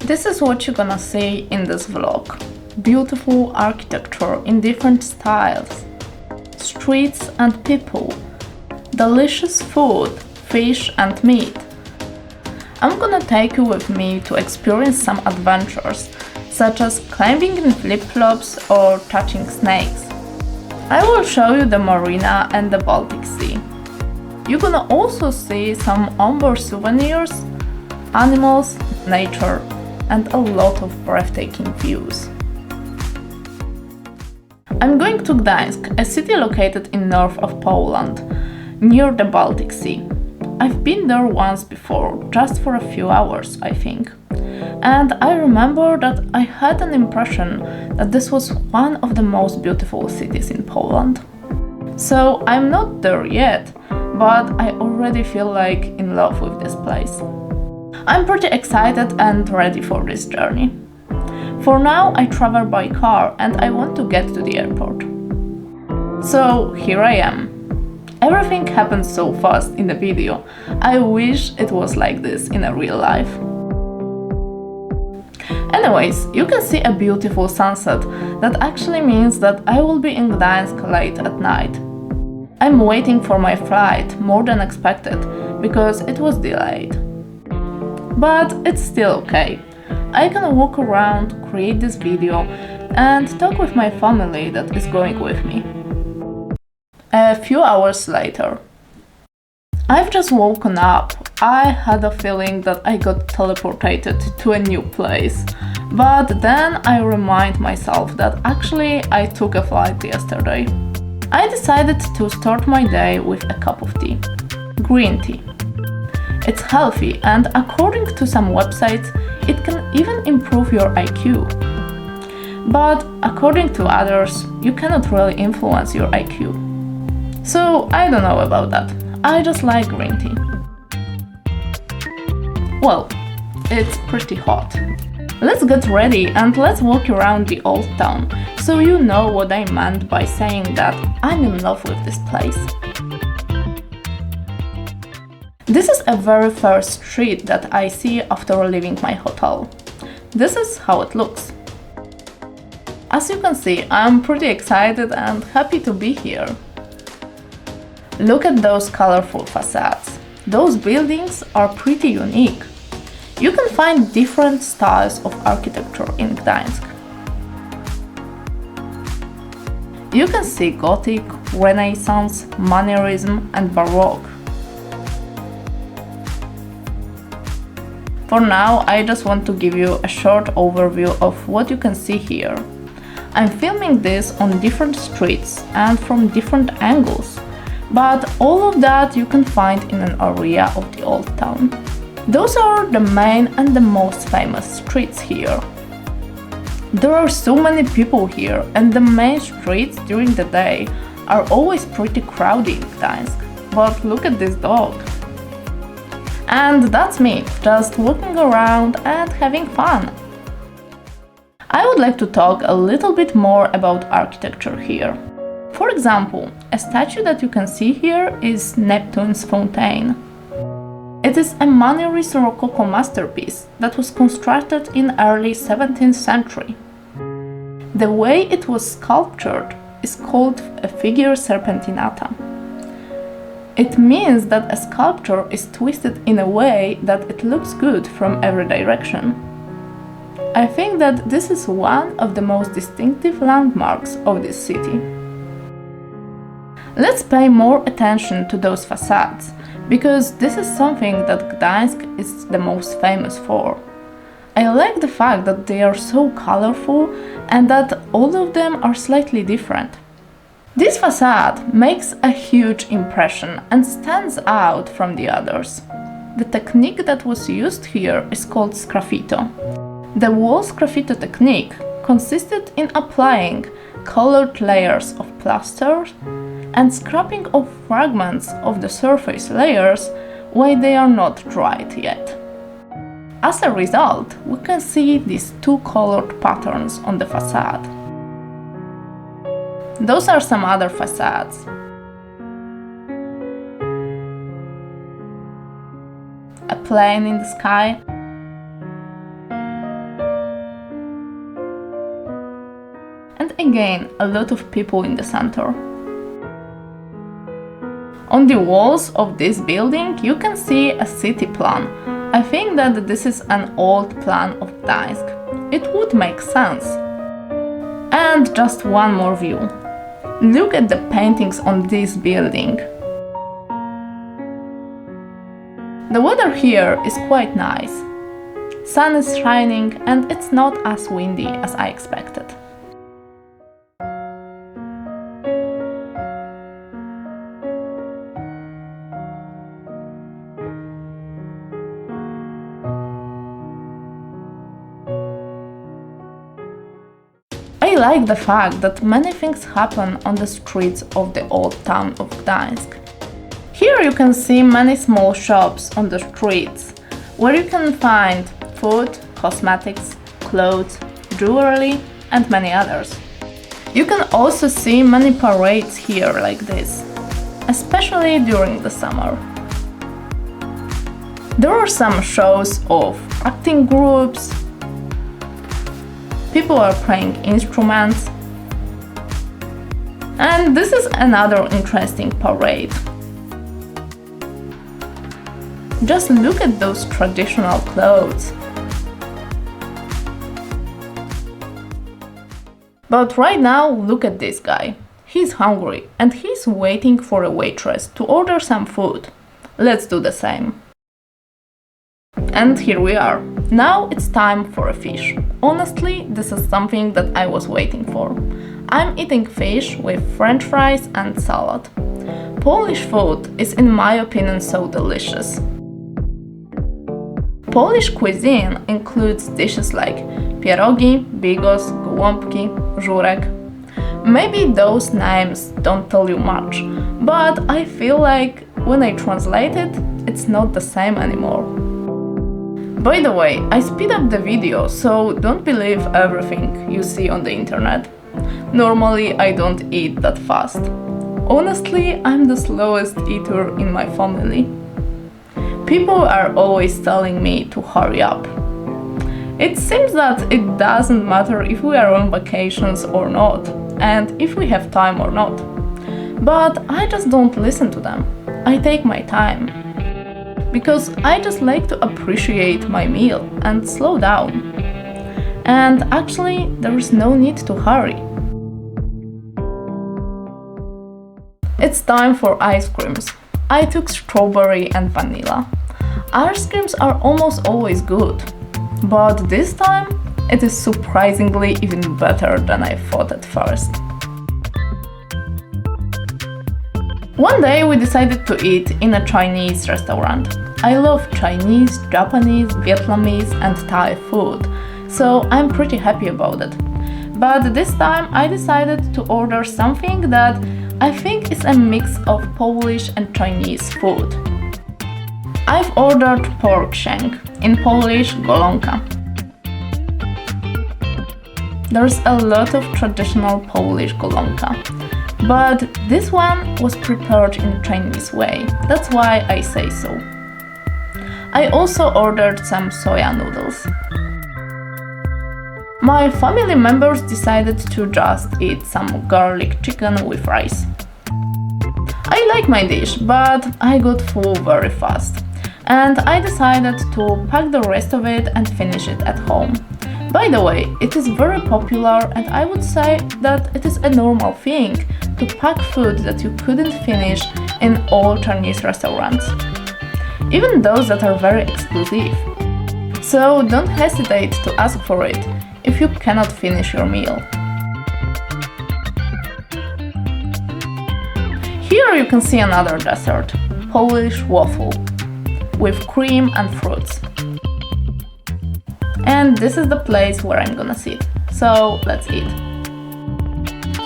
This is what you're gonna see in this vlog. Beautiful architecture in different styles, streets and people, delicious food, fish and meat. I'm gonna take you with me to experience some adventures, such as climbing in flip-flops or touching snakes. I will show you the Marina and the Baltic Sea. You're gonna also see some onboard souvenirs, animals, nature, and a lot of breathtaking views. I'm going to Gdańsk, a city located in north of Poland, near the Baltic Sea. I've been there once before, just for a few hours, I think. And I remember that I had an impression that this was one of the most beautiful cities in Poland. So I'm not there yet, but I already feel like in love with this place. I'm pretty excited and ready for this journey. For now, I travel by car and I want to get to the airport. So here I am. Everything happened so fast in the video. I wish it was like this in a real life. Anyways, you can see a beautiful sunset. That actually means that I will be in Gdańsk late at night. I'm waiting for my flight more than expected because it was delayed. But it's still okay. I can walk around, create this video and talk with my family that is going with me. A few hours later. I've just woken up. I had a feeling that I got teleported to a new place. But then I remind myself that actually I took a flight yesterday. I decided to start my day with a cup of tea. Green tea. It's healthy and according to some websites, it can even improve your IQ. But according to others, you cannot really influence your IQ. So I don't know about that. I just like green tea. Well, it's pretty hot. Let's get ready and let's walk around the old town, so you know what I meant by saying that I'm in love with this place. This is a very first street that I see after leaving my hotel. This is how it looks. As you can see, I'm pretty excited and happy to be here. Look at those colorful facades. Those buildings are pretty unique. You can find different styles of architecture in Gdańsk. You can see Gothic, Renaissance, Mannerism and Baroque. For now, I just want to give you a short overview of what you can see here. I'm filming this on different streets and from different angles. But all of that you can find in an area of the old town. Those are the main and the most famous streets here. There are so many people here and the main streets during the day are always pretty crowded in Gdańsk. But look at this dog. And that's me, just walking around and having fun. I would like to talk a little bit more about architecture here. For example, a statue that you can see here is Neptune's Fountain. It is a Mannerist Rococo masterpiece that was constructed in early 17th century. The way it was sculptured is called a figure serpentinata. It means that a sculpture is twisted in a way that it looks good from every direction. I think that this is one of the most distinctive landmarks of this city. Let's pay more attention to those facades, because this is something that Gdańsk is the most famous for. I like the fact that they are so colorful and that all of them are slightly different. This facade makes a huge impression and stands out from the others. The technique that was used here is called sgraffito. The wall sgraffito technique consisted in applying colored layers of plaster and scraping off fragments of the surface layers when they are not dried yet. As a result, we can see these two colored patterns on the facade. Those are some other facades. A plane in the sky. and again a lot of people in the center. On the walls of this building you can see a city plan. I think that this is an old plan of Gdańsk. It would make sense. And just one more view. Look at the paintings on this building. The weather here is quite nice. Sun is shining and it's not as windy as I expected. I like the fact that many things happen on the streets of the old town of Gdańsk. Here you can see many small shops on the streets, where you can find food, cosmetics, clothes, jewelry and many others. You can also see many parades here like this, especially during the summer. There are some shows of acting groups, people are playing instruments, and this is another interesting parade. Just look at those traditional clothes. But right now, look at this guy. He's hungry and he's waiting for a waitress to order some food. Let's do the same. And here we are. Now it's time for a fish. Honestly, this is something that I was waiting for. I'm eating fish with french fries and salad. Polish food is, in my opinion, so delicious. Polish cuisine includes dishes like pierogi, bigos, gołąbki, żurek. Maybe those names don't tell you much, but I feel like when I translate it, it's not the same anymore. By the way, I speed up the video, so don't believe everything you see on the internet. Normally, I don't eat that fast. Honestly, I'm the slowest eater in my family. People are always telling me to hurry up. It seems that it doesn't matter if we are on vacations or not, and if we have time or not. But I just don't listen to them. I take my time. Because I just like to appreciate my meal and slow down. And actually, there is no need to hurry. It's time for ice creams. I took strawberry and vanilla. Ice creams are almost always good, but this time it is surprisingly even better than I thought at first. One day we decided to eat in a Chinese restaurant. I love Chinese, Japanese, Vietnamese and Thai food, so I'm pretty happy about it. But this time I decided to order something that I think is a mix of Polish and Chinese food. I've ordered pork shank, in Polish golonka. There's a lot of traditional Polish golonka, but this one was prepared in Chinese way, that's why I say so. I also ordered some soya noodles. My family members decided to just eat some garlic chicken with rice. I like my dish, but I got full very fast, and I decided to pack the rest of it and finish it at home. By the way, it is very popular and I would say that it is a normal thing to pack food that you couldn't finish in all Chinese restaurants, even those that are very exclusive. So don't hesitate to ask for it if you cannot finish your meal. Here you can see another dessert, Polish waffle, with cream and fruits. And this is the place where I'm gonna sit, so let's eat.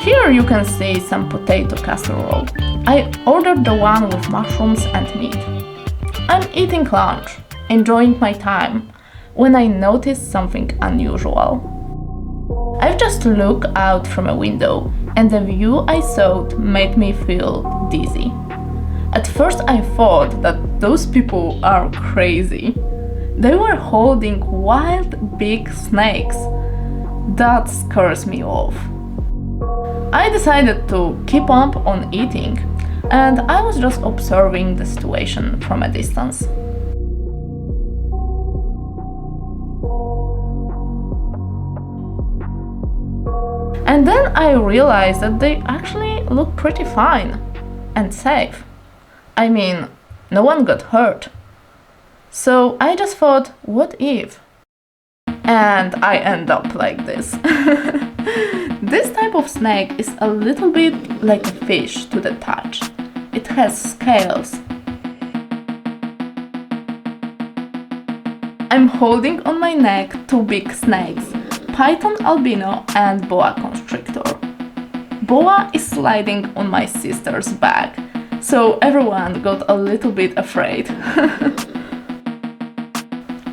Here you can see some potato casserole. I ordered the one with mushrooms and meat. I'm eating lunch, enjoying my time, when I noticed something unusual. I've just looked out from a window and the view I saw made me feel dizzy. At first I thought that those people are crazy. They were holding wild big snakes. That scares me off. I decided to keep up on eating, and I was just observing the situation from a distance. And then I realized that they actually look pretty fine and safe. I mean, no one got hurt. So I just thought, what if? And I end up like this. This type of snake is a little bit like a fish to the touch. It has scales. I'm holding on my neck two big snakes, python albino and boa constrictor. Boa is sliding on my sister's back, so everyone got a little bit afraid.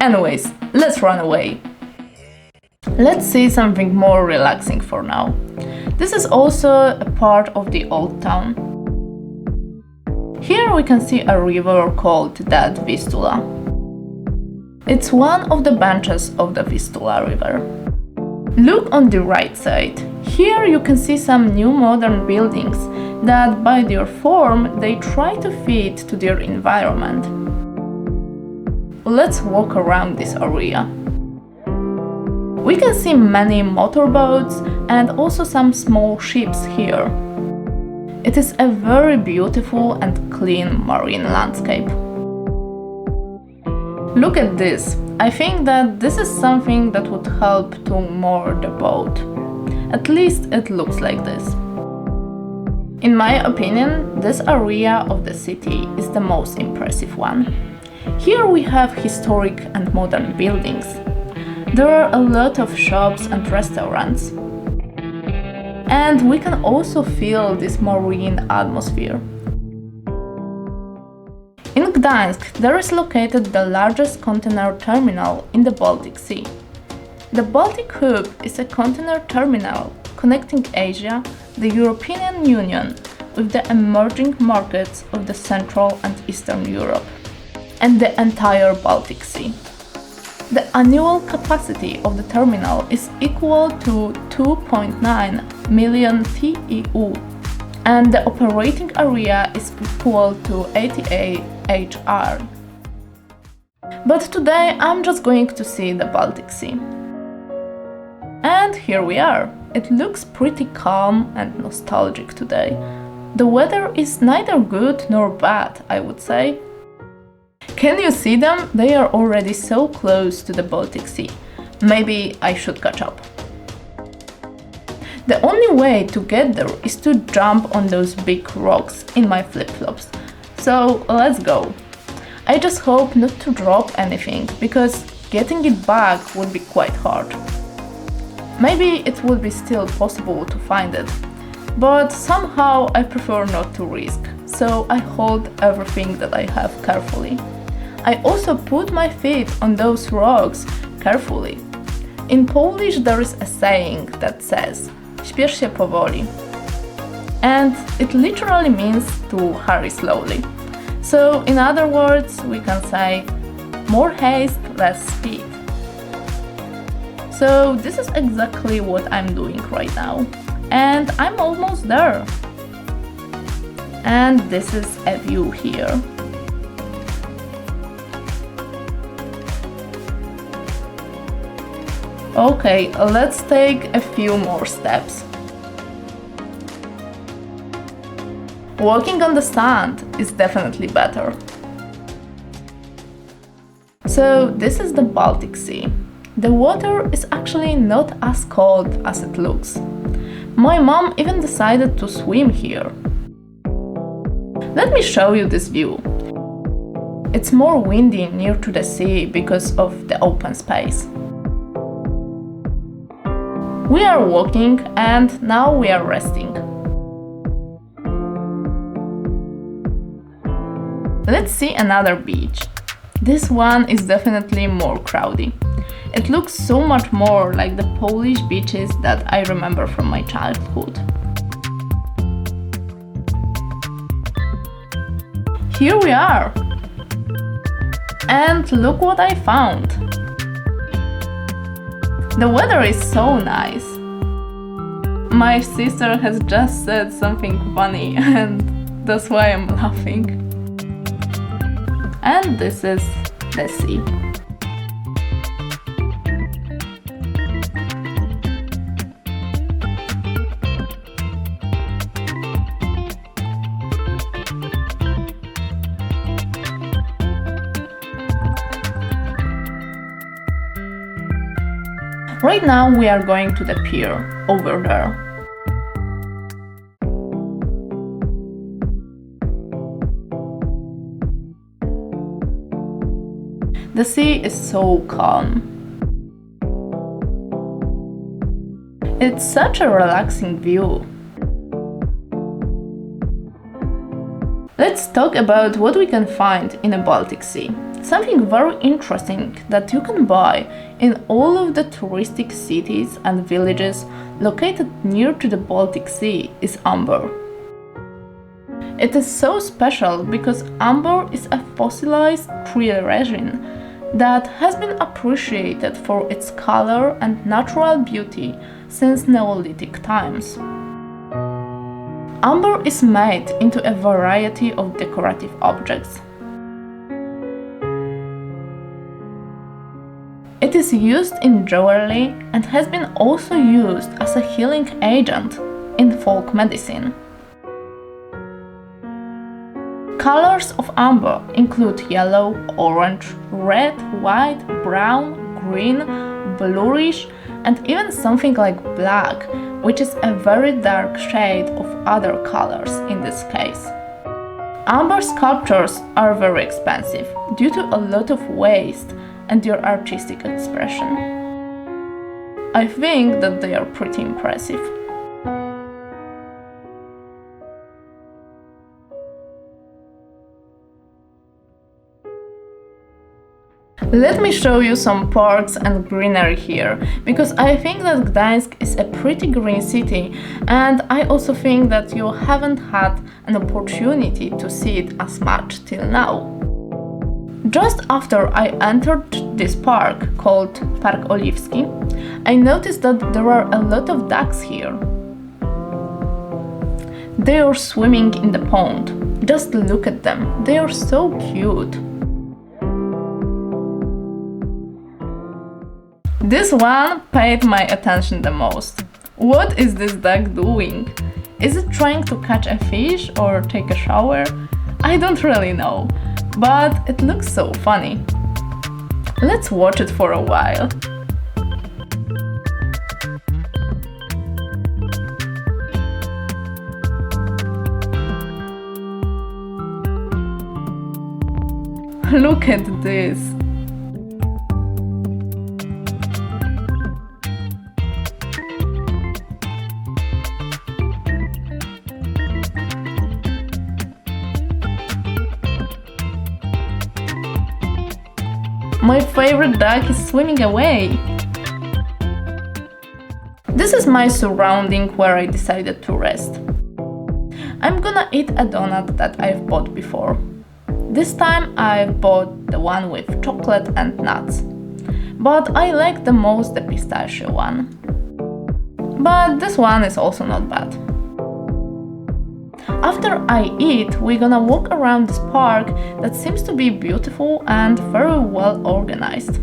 Anyways, let's run away. Let's see something more relaxing for now. This is also a part of the old town. Here we can see a river called that Vistula. It's one of the branches of the Vistula river. Look on the right side. Here you can see some new modern buildings that by their form they try to fit to their environment. Let's walk around this area. We can see many motorboats and also some small ships here. It is a very beautiful and clean marine landscape. Look at this. I think that this is something that would help to moor the boat. At least it looks like this. In my opinion, this area of the city is the most impressive one. Here we have historic and modern buildings. There are a lot of shops and restaurants. And we can also feel this marine atmosphere. In Gdańsk, there is located the largest container terminal in the Baltic Sea. The Baltic Hub is a container terminal connecting Asia, the European Union, with the emerging markets of the Central and Eastern Europe, and the entire Baltic Sea. The annual capacity of the terminal is equal to 2.9 million TEU, and the operating area is equal to 88 HR. But today I'm just going to see the Baltic Sea. And here we are. It looks pretty calm and nostalgic today. The weather is neither good nor bad, I would say. Can you see them? They are already so close to the Baltic Sea. Maybe I should catch up. The only way to get there is to jump on those big rocks in my flip-flops. So let's go. I just hope not to drop anything, because getting it back would be quite hard. Maybe it would be still possible to find it, but somehow I prefer not to risk, so I hold everything that I have carefully. I also put my feet on those rocks carefully. In Polish there is a saying that says "Śpiesz się powoli", and it literally means to hurry slowly. So in other words, we can say more haste, less speed. So this is exactly what I'm doing right now, and I'm almost there. And this is a view here. Okay, let's take a few more steps. Walking on the sand is definitely better. So this is the Baltic Sea. The water is actually not as cold as it looks. My mom even decided to swim here. Let me show you this view. It's more windy near to the sea because of the open space. We are walking and now we are resting. Let's see another beach. This one is definitely more crowded. It looks so much more like the Polish beaches that I remember from my childhood. Here we are! And look what I found! The weather is so nice. My sister has just said something funny and that's why I'm laughing. And this is the sea. Right now we are going to the pier, over there. The sea is so calm. It's such a relaxing view. Let's talk about what we can find in the Baltic Sea. Something very interesting that you can buy in all of the touristic cities and villages located near to the Baltic Sea is amber. It is so special because amber is a fossilized tree resin that has been appreciated for its color and natural beauty since Neolithic times. Amber is made into a variety of decorative objects. It is used in jewelry and has been also used as a healing agent in folk medicine. Colors of amber include yellow, orange, red, white, brown, green, bluish, and even something like black, which is a very dark shade of other colors in this case. Amber sculptures are very expensive due to a lot of waste and your artistic expression. I think that they are pretty impressive. Let me show you some parks and greenery here, because I think that Gdańsk is a pretty green city and I also think that you haven't had an opportunity to see it as much till now. Just after I entered this park, called Park Oliwski, I noticed that there are a lot of ducks here. They are swimming in the pond. Just look at them, they are so cute. This one paid my attention the most. What is this duck doing? Is it trying to catch a fish or take a shower? I don't really know, but it looks so funny. Let's watch it for a while. Look at this! My favorite duck is swimming away. This is my surrounding where I decided to rest. I'm gonna eat a donut that I've bought before. This time I've bought the one with chocolate and nuts. But I like the most the pistachio one. But this one is also not bad. After I eat, we're gonna walk around this park that seems to be beautiful and very well organized.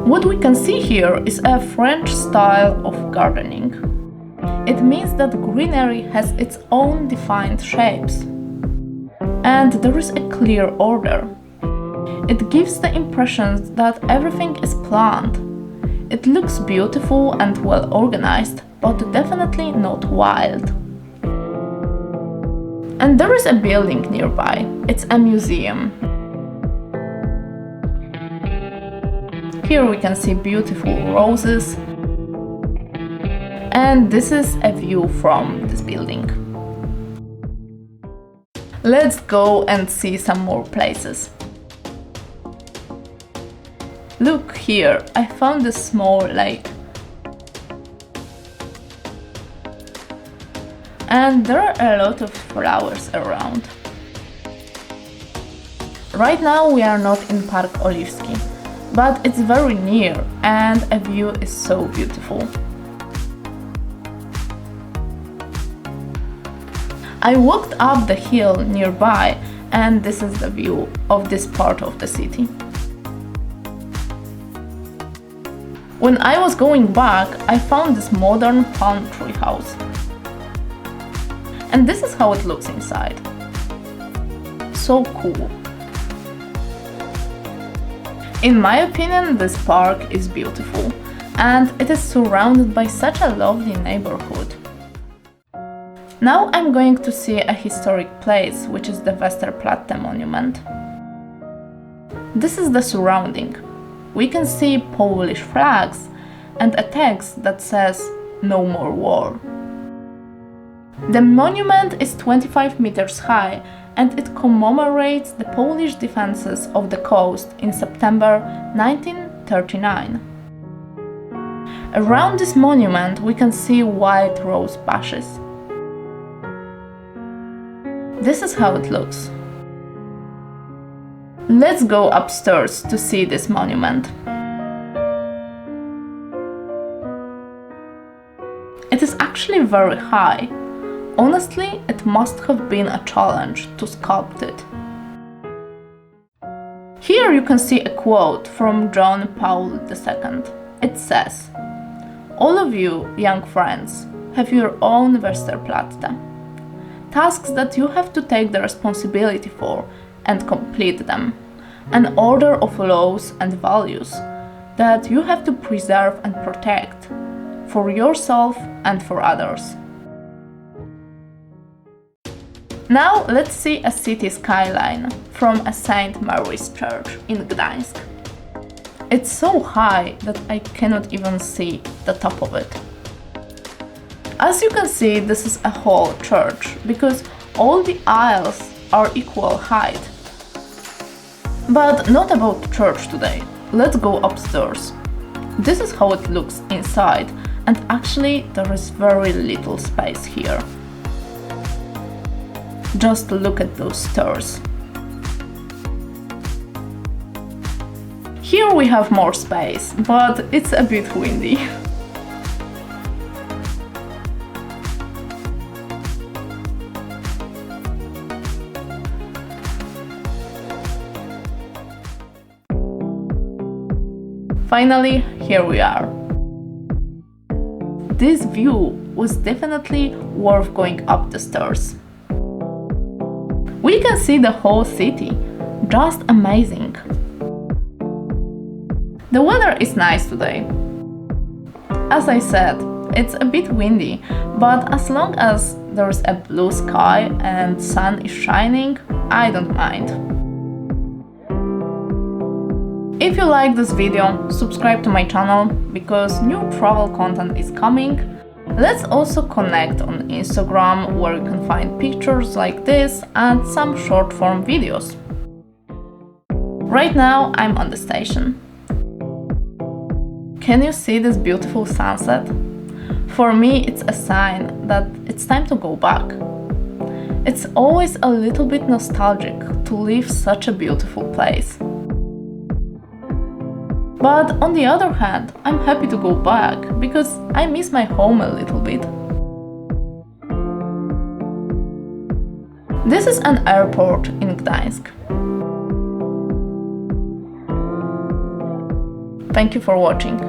What we can see here is a French style of gardening. It means that greenery has its own defined shapes. And there is a clear order. It gives the impression that everything is planned. It looks beautiful and well organized, but definitely not wild. And there is a building nearby. It's a museum. Here we can see beautiful roses. And this is a view from this building. Let's go and see some more places. Look here, I found a small lake. And there are a lot of flowers around. Right now we are not in Park Oliwski, but it's very near and a view is so beautiful. I walked up the hill nearby and this is the view of this part of the city. When I was going back, I found this modern palm tree house. And this is how it looks inside. So cool. In my opinion, this park is beautiful and it is surrounded by such a lovely neighborhood. Now I'm going to see a historic place, which is the Westerplatte Monument. This is the surrounding. We can see Polish flags and a text that says "No more war." The monument is 25 meters high and it commemorates the Polish defenses of the coast in September 1939. Around this monument we can see white rose bushes. This is how it looks. Let's go upstairs to see this monument. It is actually very high. Honestly, it must have been a challenge to sculpt it. Here you can see a quote from John Paul II. It says, "All of you, young friends, have your own Westerplatte. Tasks that you have to take the responsibility for and complete them, an order of laws and values that you have to preserve and protect for yourself and for others." Now let's see a city skyline from a St. Mary's Church in Gdańsk. It's so high that I cannot even see the top of it. As you can see, this is a whole church because all the aisles are equal height. But not about church today. Let's go upstairs. This is how it looks inside, and actually there is very little space here. Just look at those stairs. Here we have more space, but it's a bit windy. Finally, here we are. This view was definitely worth going up the stairs. We can see the whole city, just amazing. The weather is nice today. As I said, it's a bit windy, but as long as there's a blue sky and sun is shining, I don't mind. If you like this video, subscribe to my channel because new travel content is coming. Let's also connect on Instagram where you can find pictures like this and some short form videos. Right now I'm on the station. Can you see this beautiful sunset? For me it's a sign that it's time to go back. It's always a little bit nostalgic to leave such a beautiful place. But on the other hand, I'm happy to go back because I miss my home a little bit. This is an airport in Gdańsk. Thank you for watching.